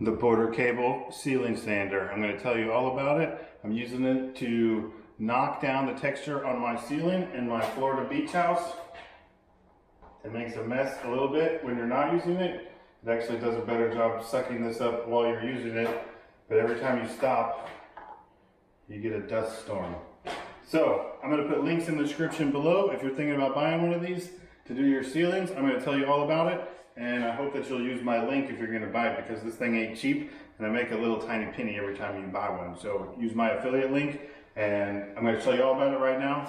the Porter Cable Ceiling Sander. I'm going to tell you all about it. I'm using it to knock down the texture on my ceiling in my Florida beach house. It makes a mess a little bit when you're not using it. It actually does a better job sucking this up while you're using it, but every time you stop, you get a dust storm. So I'm going to put links in the description below if you're thinking about buying one of these to do your ceilings. I'm going to tell you all about it, and I hope that you'll use my link if you're going to buy it, because this thing ain't cheap and I make a little tiny penny every time you buy one. So use my affiliate link, and I'm going to tell you all about it right now.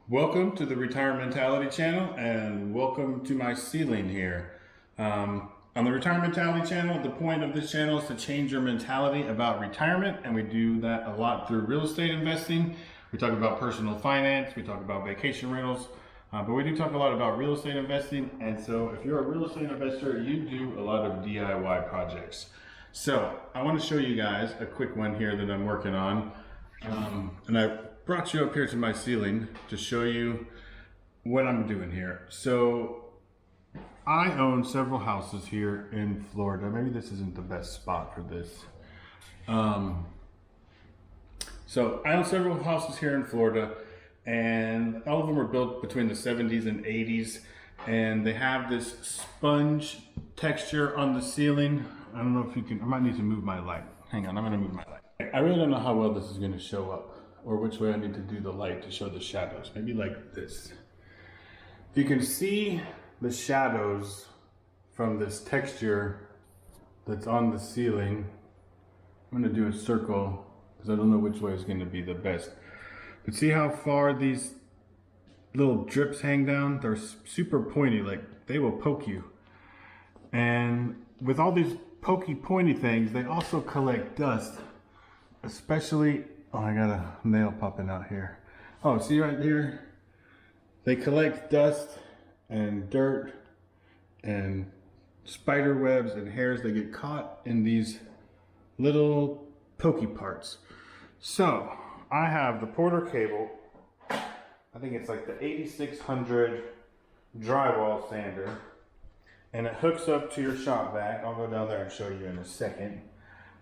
Welcome to the Retirement Mentality channel, and welcome to my ceiling here. On the Retirement Mentality channel, the point of this channel is to change your mentality about retirement, and we do that a lot through real estate investing. We talk about personal finance, we talk about vacation rentals, but we do talk a lot about real estate investing. And so if you're a real estate investor, you do a lot of DIY projects. So I want to show you guys a quick one here that I'm working on, and I brought you up here to my ceiling to show you what I'm doing here. So I own several houses here in Florida. Maybe this isn't the best spot for this. So I own several houses here in Florida, and all of them were built between the 70s and 80s, and they have this sponge texture on the ceiling. I don't know if you can, I might need to move my light. Hang on, I'm gonna move my light. I really don't know how well this is gonna show up, or which way I need to do the light to show the shadows. Maybe like this. You can see the shadows from this texture that's on the ceiling. I'm gonna do a circle because I don't know which way is gonna be the best. But see how far these little drips hang down? They're super pointy, like they will poke you. And with all these pokey, pointy things, they also collect dust, especially, oh, I got a nail popping out here. Oh, see right here? They collect dust and dirt and spider webs and hairs. They get caught in these little pokey parts. So I have the Porter Cable. I think it's like the 8600 drywall sander, and it hooks up to your shop vac. I'll go down there and show you in a second.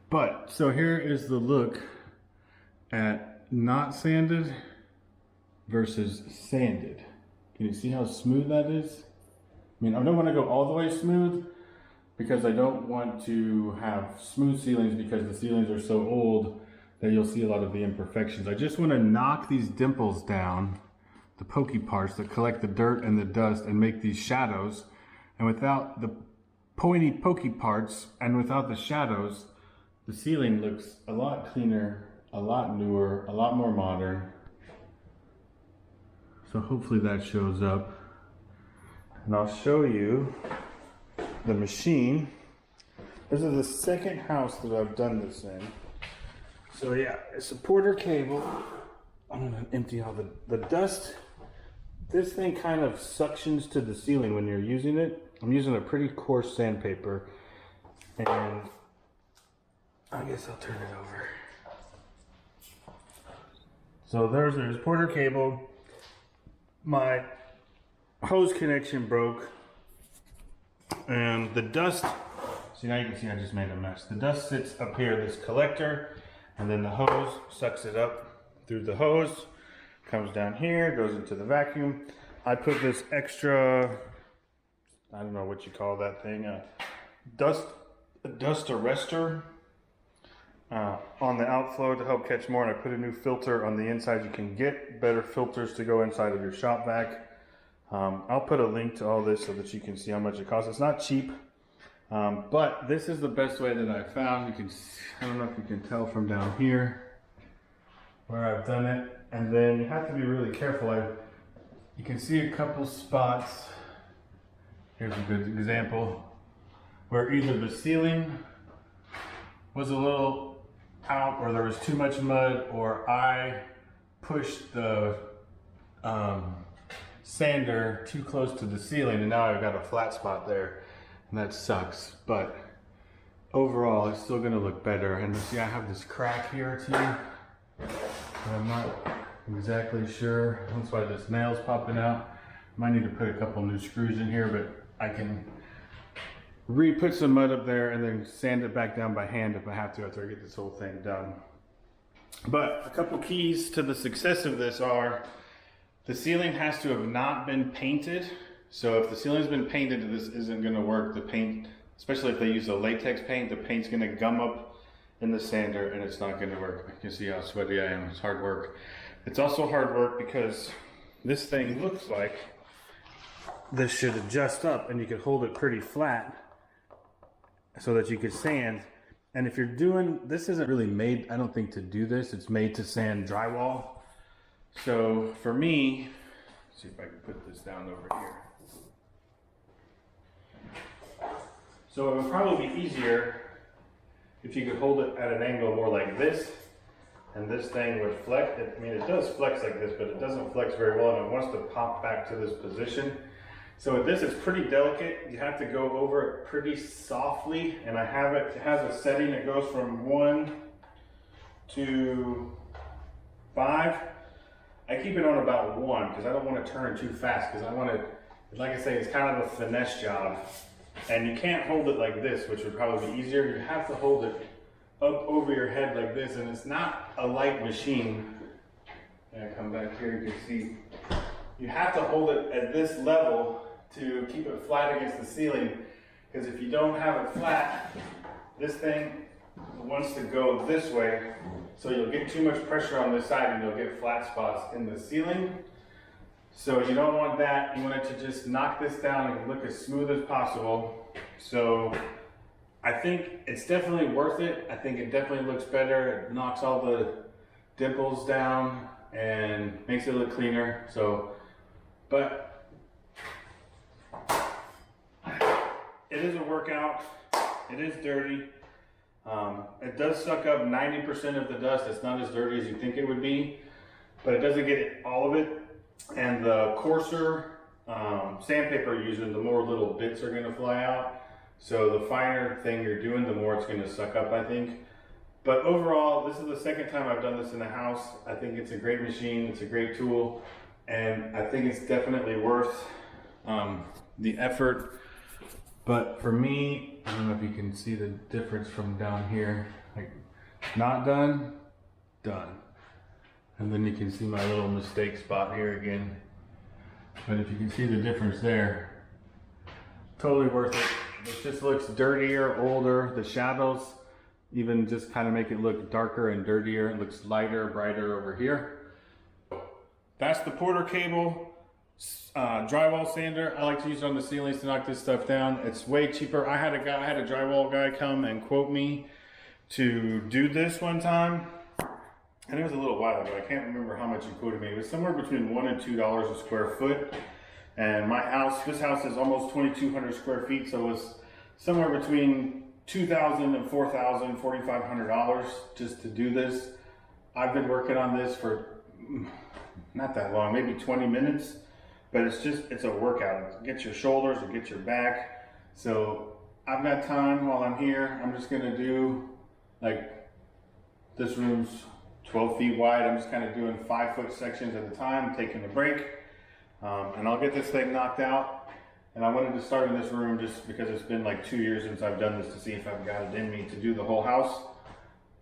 But so here is the look at not sanded versus sanded. Can you see how smooth that is? I mean, I don't want to go all the way smooth because I don't want to have smooth ceilings, because the ceilings are so old that you'll see a lot of the imperfections. I just want to knock these dimples down, the pokey parts that collect the dirt and the dust, and make these shadows. And without the pointy pokey parts and without the shadows, the ceiling looks a lot cleaner, a lot newer, a lot more modern. So hopefully that shows up. And I'll show you the machine. This is the second house that I've done this in. So yeah, it's a Porter Cable. I'm gonna empty all the dust. This thing kind of suctions to the ceiling when you're using it. I'm using a pretty coarse sandpaper, and I guess I'll turn it over. So there's Porter Cable. My hose connection broke, and the dust, see, now you can see I just made a mess. The dust sits up here, this collector, and then the hose sucks it up through the hose, comes down here, goes into the vacuum. I put this extra, I don't know what you call that thing, dust arrestor on the outflow to help catch more, and I put a new filter on the inside. You can get better filters to go inside of your shop vac. I'll put a link to all this so that you can see how much it costs. It's not cheap, but this is the best way that I found. You can, I don't know if you can tell from down here where I've done it, and then you have to be really careful. You can see a couple spots. Here's a good example where either the ceiling was a little out, or there was too much mud, or I pushed the sander too close to the ceiling, and now I've got a flat spot there, and that sucks. But overall it's still gonna look better. And see, I have this crack here too. I'm not exactly sure. That's why this nail's popping out. Might need to put a couple new screws in here, but I can re-put some mud up there and then sand it back down by hand if I have to after I get this whole thing done. But a couple keys to the success of this are the ceiling has to have not been painted. So if the ceiling's been painted, this isn't gonna work. The paint, especially if they use a latex paint, the paint's gonna gum up in the sander and it's not gonna work. You can see how sweaty I am, it's hard work. It's also hard work because this thing looks like this should adjust up and you could hold it pretty flat so that you could sand. And if you're doing, this isn't really made, I don't think, to do this. It's made to sand drywall. So for me, let's see if I can put this down over here. So it would probably be easier if you could hold it at an angle more like this, and this thing would flex. I mean, it does flex like this, but it doesn't flex very well, and it wants to pop back to this position. So with this, it's pretty delicate. You have to go over it pretty softly, and I have it, it has a setting that goes from 1 to 5. I keep it on about 1 because I don't want to turn too fast, because I want to, like I say, it's kind of a finesse job. And you can't hold it like this, which would probably be easier. You have to hold it up over your head like this, and it's not a light machine. And I come back here, you can see, you have to hold it at this level to keep it flat against the ceiling, because if you don't have it flat, this thing wants to go this way, so you'll get too much pressure on this side and you'll get flat spots in the ceiling. So you don't want that. You want it to just knock this down and look as smooth as possible. So I think it's definitely worth it. I think it definitely looks better. It knocks all the dimples down and makes it look cleaner. So, but it is a workout. It is dirty. It does suck up 90% of the dust. It's not as dirty as you think it would be, but it doesn't get all of it. And the coarser sandpaper you're using, the more little bits are going to fly out. So the finer thing you're doing, the more it's going to suck up, I think. But overall, this is the second time I've done this in the house. I think it's a great machine. It's a great tool. And I think it's definitely worth the effort. But for me, I don't know if you can see the difference from down here. Like, not done, done. And then you can see my little mistake spot here again. But if you can see the difference there, totally worth it. It just looks dirtier, older. The shadows even just kind of make it look darker and dirtier. It looks lighter, brighter over here. That's the Porter cable drywall sander. I like to use it on the ceilings to knock this stuff down. It's way cheaper. I had a drywall guy come and quote me to do this one time. And it was a little while ago. I can't remember how much he quoted me. It was somewhere between $1 and $2 a square foot. And my house, this house is almost 2,200 square feet, so it was somewhere between $2,000 and $4,000, $4,500 just to do this. I've been working on this for not that long, maybe 20 minutes, but it's a workout. It gets your shoulders, it gets your back. So I've got time while I'm here. I'm just gonna do, like, this room's 12 feet wide. I'm just kind of doing 5-foot sections at a time, taking a break. And I'll get this thing knocked out. And I wanted to start in this room just because it's been like 2 years since I've done this, to see if I've got it in me to do the whole house.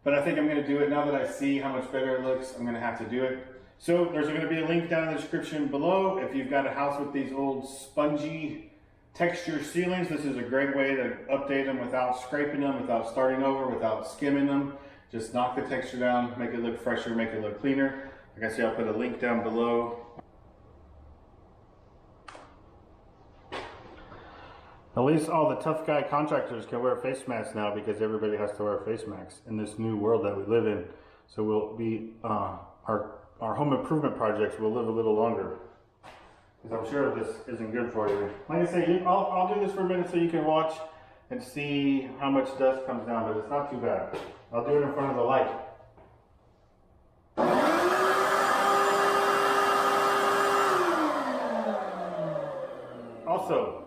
But I think I'm gonna do it now that I see how much better it looks. I'm gonna have to do it. So there's gonna be a link down in the description below. If you've got a house with these old spongy texture ceilings, this is a great way to update them without scraping them, without starting over, without skimming them. Just knock the texture down, make it look fresher, make it look cleaner. Like I said, I'll put a link down below. At least all the tough guy contractors can wear face masks now, because everybody has to wear face masks in this new world that we live in. So we'll be, our home improvement projects will live a little longer. Because I'm sure this isn't good for you. Like I say, I'll do this for a minute so you can watch and see how much dust comes down, but it's not too bad. I'll do it in front of the light. Also,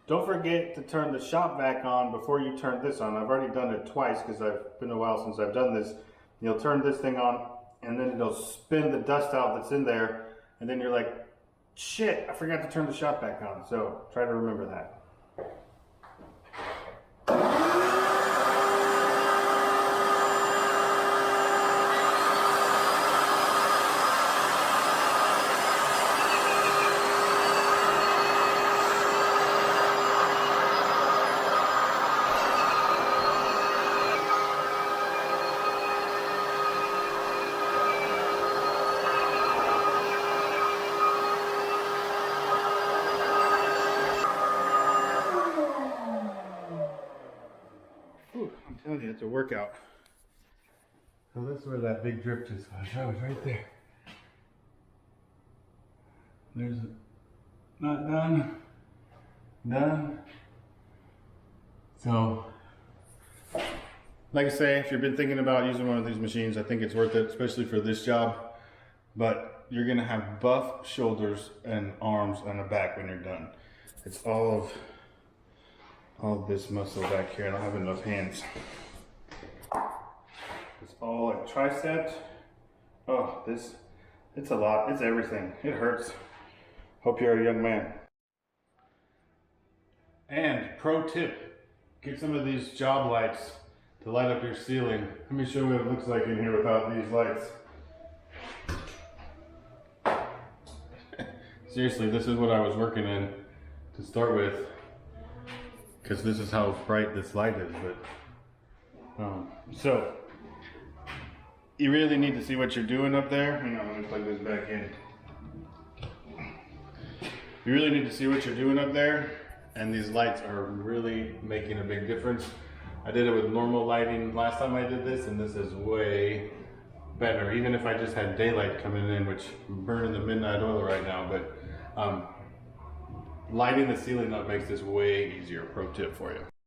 Don't forget to turn the shop vac on before you turn this on. I've already done it twice because I've been a while since I've done this. You'll turn this thing on and then it'll spin the dust out that's in there, and then you're like, shit, I forgot to turn the shop vac on. So try to remember that. I'm telling you, it's a workout. So this is where that big drip just was. That was right there. There's not done. Done. So, like I say, if you've been thinking about using one of these machines, I think it's worth it, especially for this job. But you're gonna have buff shoulders and arms and a back when you're done. It's all of this muscle back here. I don't have enough hands. It's all like triceps. Oh, it's a lot. It's everything. It hurts. Hope you're a young man. And pro tip, get some of these job lights to light up your ceiling. Let me show you what it looks like in here without these lights. Seriously, this is what I was working in to start with, because this is how bright this light is. But so you really need to see what you're doing up there. Hang on, let me plug this back in. You really need to see what you're doing up there, and these lights are really making a big difference. I did it with normal lighting last time I did this, and this is way better. Even if I just had daylight coming in, which I'm burning the midnight oil right now, but lighting the ceiling up makes this way easier. Pro tip for you.